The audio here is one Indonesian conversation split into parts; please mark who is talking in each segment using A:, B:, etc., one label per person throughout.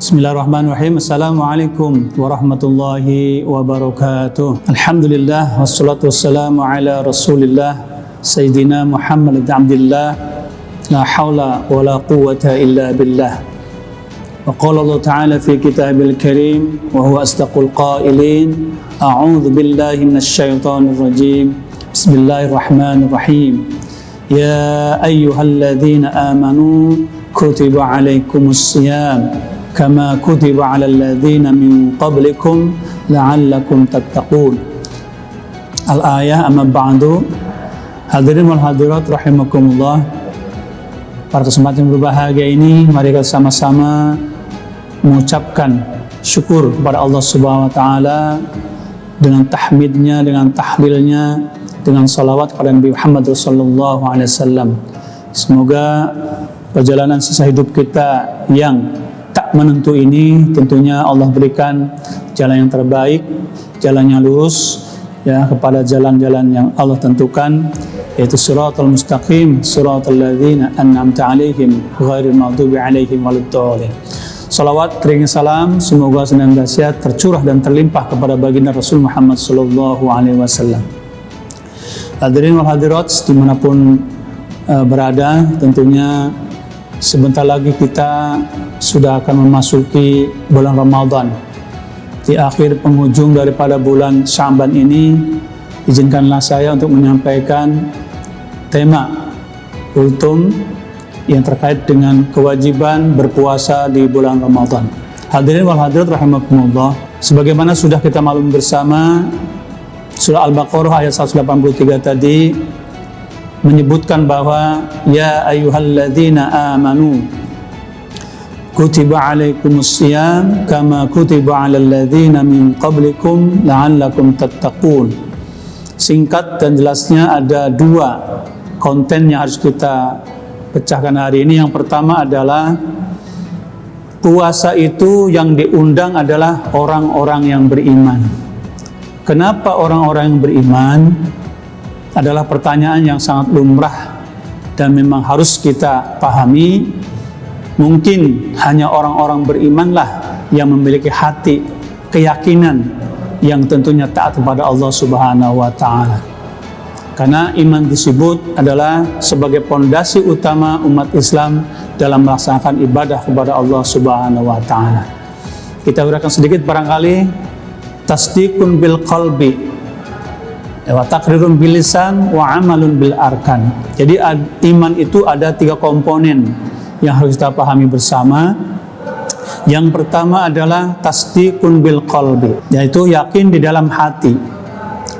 A: Bismillahirrahmanirrahim. Assalamualaikum warahmatullahi wabarakatuh. Alhamdulillah wassalatu wassalamu ala Rasulillah Sayyidina Muhammad ibn Abdillah. La hawla wa la quwwata illa billah. Wa qala Allah Ta'ala fi kitabil karim wa huwa asdaqul qailin. A'udzu billahi minasy syaithanir rajim. Bismillahirrahmanirrahim. Ya ayyuhalladzina amanu kutiba alaikumus shiyam kama kutiba alal ladzina min qablikum la'allakum tattaqun. Al-ayah amma ba'du. Hadirin wal hadirat rahimakumullah. Pada kesempatan yang berbahagia ini, mari kita sama-sama mengucapkan syukur kepada Allah Subhanahu wa taala dengan tahmidnya, dengan tahlilnya, dengan salawat kepada Nabi Muhammad sallallahu alaihi wasallam. Semoga perjalanan sisa hidup kita yang tak menentu ini tentunya Allah berikan jalan yang terbaik, jalan yang lurus ya, kepada jalan-jalan yang Allah tentukan, yaitu siratal mustaqim, siratal ladzina an'amta 'alaihim ghairil maghdubi 'alaihim waladdallin. Salawat kering salam semoga senantiasa tercurah dan terlimpah kepada baginda Rasul Muhammad sallallahu alaihi wasallam. Hadirin wal hadirat dimanapun berada, tentunya sebentar lagi kita sudah akan memasuki bulan Ramadan. Di akhir penghujung daripada bulan Sya'ban ini, izinkanlah saya untuk menyampaikan tema kultum yang terkait dengan kewajiban berpuasa di bulan Ramadan. Hadirin wal hadirat rahimakumullah, sebagaimana sudah kita maklum bersama, surah Al-Baqarah ayat 183 tadi menyebutkan bahwa ya ayyuhalladzina amanu kutiba alaikumus shiyam kama kutiba alal ladzina min qablikum la'allakum tattaqun. Singkat dan jelasnya ada dua konten yang harus kita pecahkan hari ini. Yang pertama adalah puasa itu yang diundang adalah orang-orang yang beriman. Kenapa orang-orang yang beriman? Adalah pertanyaan yang sangat lumrah dan memang harus kita pahami. Mungkin hanya orang-orang berimanlah yang memiliki hati keyakinan yang tentunya taat kepada Allah Subhanahu wa taala. Karena iman disebut adalah sebagai pondasi utama umat Islam dalam melaksanakan ibadah kepada Allah Subhanahu wa taala. Kita uraikan sedikit barangkali. Tasdiqun bil qalbi wa taqrirun bil lisan wa amalun bil arkan. Jadi iman itu ada tiga komponen yang harus kita pahami bersama. Yang pertama adalah tasdiqun bil qalbi, yaitu yakin di dalam hati.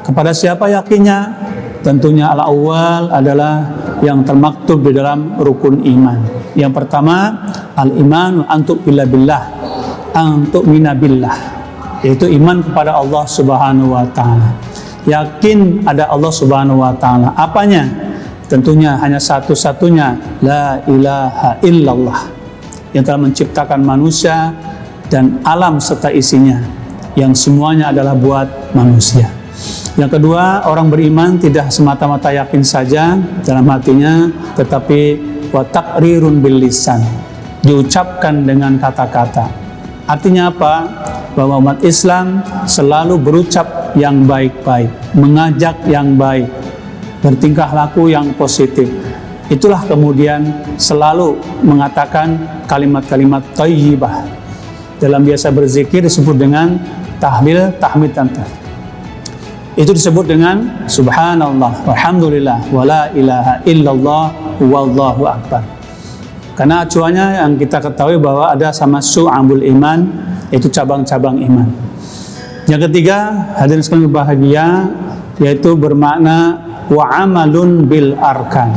A: Kepada siapa yakinnya? Tentunya al-awwal adalah yang termaktub di dalam rukun iman. Yang pertama al-iman antuk billah, antuk minabillah, yaitu iman kepada Allah Subhanahu wa taala. Yakin ada Allah Subhanahu wa taala. Apanya? Tentunya hanya satu-satunya, la ilaha illallah, yang telah menciptakan manusia dan alam serta isinya, yang semuanya adalah buat manusia. Yang kedua, orang beriman tidak semata-mata yakin saja dalam hatinya, tetapi wa taqrirun bil lisan, diucapkan dengan kata-kata. Artinya apa? Bahwa umat Islam selalu berucap yang baik-baik, mengajak yang baik, bertingkah laku yang positif. Itulah kemudian selalu mengatakan kalimat-kalimat thayyibah. Dalam biasa berzikir disebut dengan tahlil, tahmid, dan tasbih. Itu disebut dengan subhanallah, walhamdulillah, wala ilaha illallah, wallahu akbar. Karena acuannya yang kita ketahui bahwa ada sama syu'abul iman, yaitu cabang-cabang iman. Yang ketiga, hadirin sekalian berbahagia, yaitu bermakna wa amalun bil arkan.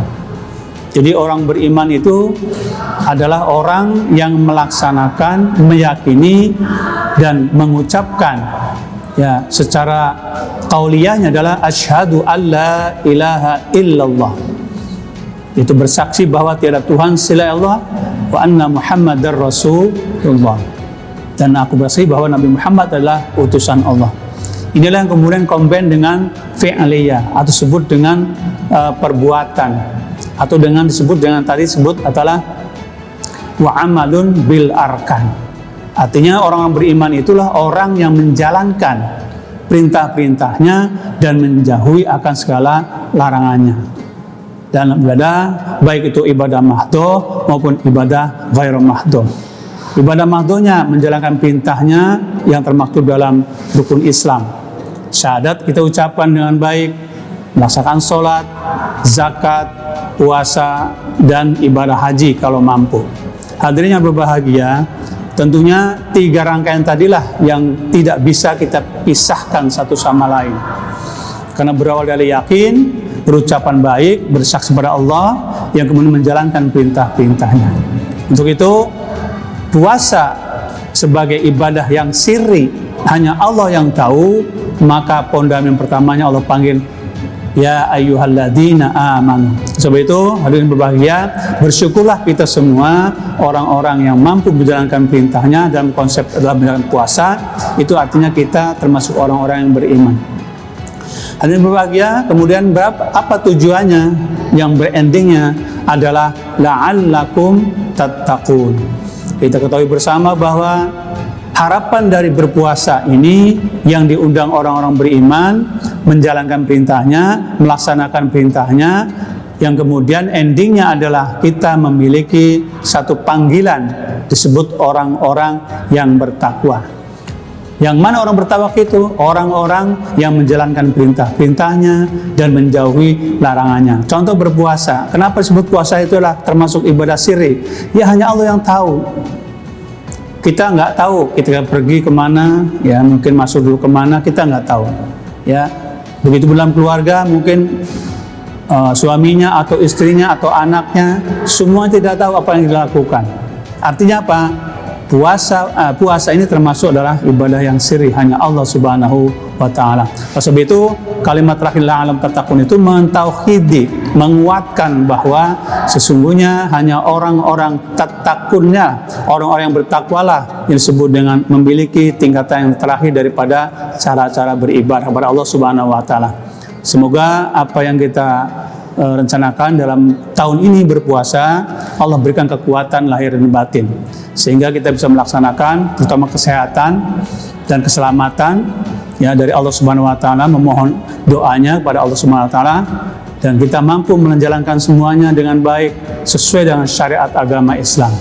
A: Jadi orang beriman itu adalah orang yang melaksanakan, meyakini dan mengucapkan ya secara qauliyahnya adalah asyhadu alla ilaha illallah. Itu bersaksi bahwa tiada Tuhan selain Allah wa anna Muhammadar Rasulullah, dan aku bersaksi bahwa Nabi Muhammad adalah utusan Allah. Inilah yang kemudian combine dengan fi'liyah atau disebut dengan perbuatan, atau dengan disebut dengan tadi disebut adalah wa amalun bil arkan. Artinya orang-orang beriman itulah orang yang menjalankan perintah-perintahnya dan menjauhi akan segala larangannya dalam ibadah, baik itu ibadah mahdoh maupun ibadah ghairu mahdoh. Ibadah mahdohnya menjalankan perintahnya yang termaktub dalam rukun Islam. Syahadat kita ucapkan dengan baik, melaksanakan sholat, zakat, puasa, dan ibadah haji kalau mampu. Hadirin yang berbahagia, tentunya 3 rangkaian tadilah yang tidak bisa kita pisahkan satu sama lain. Karena berawal dari yakin, berucapan baik, bersaksi pada Allah, yang kemudian menjalankan perintah-perintahnya. Untuk itu, puasa sebagai ibadah yang sirri, hanya Allah yang tahu, maka pondasi pertamanya Allah panggil, ya ayyuhalladzina amanu. Sebab itu, hadirin berbahagia, bersyukurlah kita semua orang-orang yang mampu menjalankan perintahnya dalam konsep dalam menjalankan puasa. Itu artinya kita termasuk orang-orang yang beriman. Hadirin berbahagia, kemudian apa tujuannya? Yang berendingnya adalah la'allakum tattaqun. Kita ketahui bersama bahwa harapan dari berpuasa ini yang diundang orang-orang beriman, menjalankan perintahnya, melaksanakan perintahnya, yang kemudian endingnya adalah kita memiliki satu panggilan disebut orang-orang yang bertakwa. Yang mana orang bertakwa itu? Orang-orang yang menjalankan perintah-perintahnya dan menjauhi larangannya. Contoh berpuasa. Kenapa disebut puasa itulah termasuk ibadah sirri? Ya hanya Allah yang tahu. Kita nggak tahu kita pergi kemana, ya mungkin masuk dulu kemana, kita nggak tahu. Ya, begitu dalam keluarga mungkin suaminya atau istrinya atau anaknya semua tidak tahu apa yang dilakukan. Artinya apa? Puasa ini termasuk adalah ibadah yang sirri, hanya Allah Subhanahu wa Ta'ala. Sebab itu kalimat terakhir la'allakum tattaqun itu mentauhidi, menguatkan bahwa sesungguhnya hanya orang-orang tattakunnya, orang-orang yang bertakwalah yang disebut dengan memiliki tingkatan yang terakhir daripada cara-cara beribadah kepada Allah Subhanahu wa Ta'ala. Semoga apa yang kita rencanakan dalam tahun ini berpuasa, Allah berikan kekuatan lahir dan batin sehingga kita bisa melaksanakan terutama kesehatan dan keselamatan ya dari Allah Subhanahu wa Ta'ala, memohon doanya kepada Allah Subhanahu wa Ta'ala, dan kita mampu menjalankan semuanya dengan baik sesuai dengan syariat agama Islam.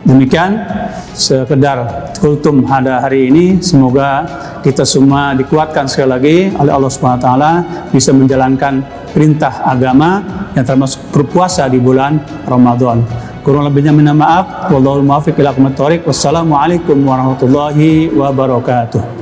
A: Demikian sekedar kultum pada hari ini. Semoga kita semua dikuatkan sekali lagi oleh Allah Subhanahu wa Ta'ala, bisa menjalankan perintah agama yang termasuk berpuasa di bulan Ramadan. Kurang lebihnya minta maaf. Wallahul muwaffiq ila aqwamit thoriq. Wassalamualaikum warahmatullahi wabarakatuh.